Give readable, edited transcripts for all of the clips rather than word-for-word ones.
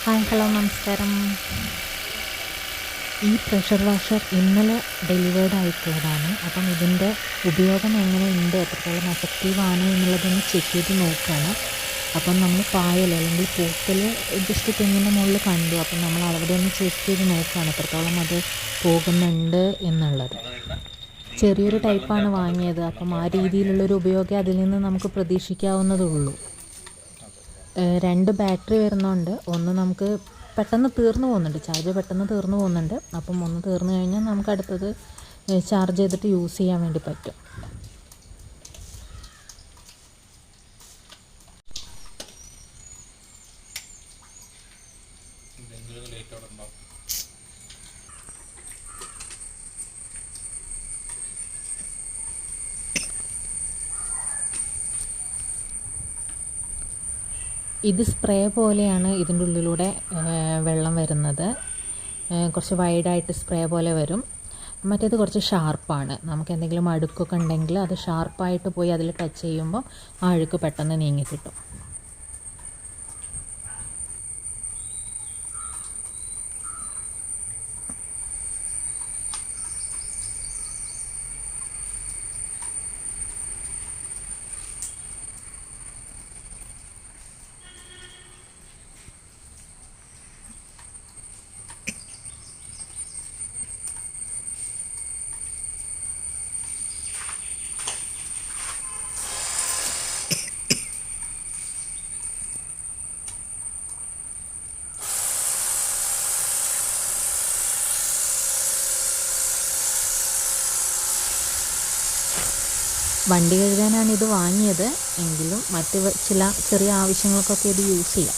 Hi hello നമസ്കാരം. ഈ pressure washer ഇന്നലെ ഡെലിവേർഡ് ആയിട്ടുള്ളതാണ്. അപ്പം ഇതിൻ്റെ ഉപയോഗം എങ്ങനെയുണ്ട്, എത്രത്തോളം എഫക്റ്റീവാണ് എന്നുള്ളതൊന്ന് ചെക്ക് ചെയ്ത് നോക്കുകയാണ്. അപ്പം നമ്മൾ പായൽ അല്ലെങ്കിൽ പൂക്കൽ ജസ്റ്റ് തെങ്ങിൻ്റെ മുകളിൽ കണ്ടു. അപ്പം നമ്മൾ അവിടെ ഒന്ന് ചെക്ക് ചെയ്ത് നോക്കുകയാണ് എത്രത്തോളം അത് പോകുന്നുണ്ട് എന്നുള്ളത്. ചെറിയൊരു ടൈപ്പാണ് വാങ്ങിയത്. അപ്പം ആ രീതിയിലുള്ളൊരു ഉപയോഗം അതിൽ നിന്ന് നമുക്ക് പ്രതീക്ഷിക്കാവുന്നതുള്ളൂ. 2 ബാറ്ററി വരുന്നുണ്ട്. ഒന്ന് നമുക്ക് പെട്ടെന്ന് തീർന്നു പോകുന്നുണ്ട്, ചാർജ് പെട്ടെന്ന് തീർന്നു പോകുന്നുണ്ട്. അപ്പം ഒന്ന് തീർന്നു കഴിഞ്ഞാൽ നമുക്ക് അടുത്തത് ചാർജ് ചെയ്തിട്ട് യൂസ് ചെയ്യാൻ വേണ്ടി പറ്റും. ഇത് സ്പ്രേ പോലെയാണ് ഇതിൻ്റെ ഉള്ളിലൂടെ വെള്ളം വരുന്നത്. കുറച്ച് വൈഡായിട്ട് സ്പ്രേ പോലെ വരും. മറ്റേത് കുറച്ച് ഷാർപ്പാണ്. നമുക്ക് എന്തെങ്കിലും അഴുക്കൊക്കെ ഉണ്ടെങ്കിൽ അത് ഷാർപ്പായിട്ട് പോയി അതിൽ ടച്ച് ചെയ്യുമ്പോൾ ആ അഴുക്ക് പെട്ടെന്ന് നീങ്ങി കിട്ടും. വണ്ടി കഴുകാനാണ് ഇത് വാങ്ങിയത്, എങ്കിലും മറ്റ് ചില ചെറിയ ആവശ്യങ്ങൾക്കൊക്കെ ഇത് യൂസ് ചെയ്യാം.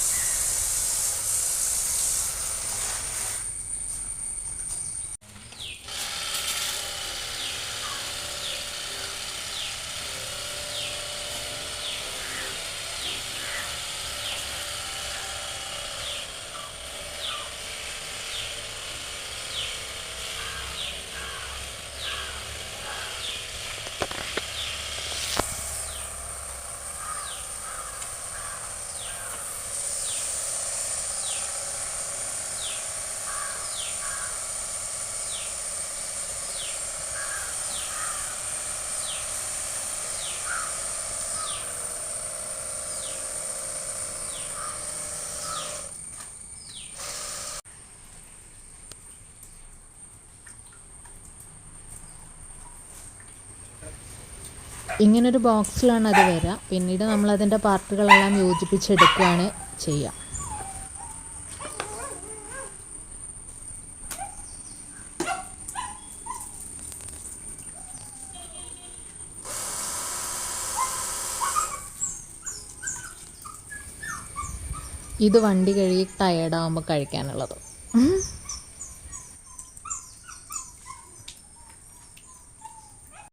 ഇങ്ങനൊരു ബോക്സിലാണ് അത് വരിക. പിന്നീട് നമ്മളതിൻ്റെ പാർട്ടുകളെല്ലാം യോജിപ്പിച്ചെടുക്കുകയാണ് ചെയ്യുക. ഇത് വണ്ടി കഴുകി ടയേർഡാകുമ്പോൾ കഴിക്കാനുള്ളത്.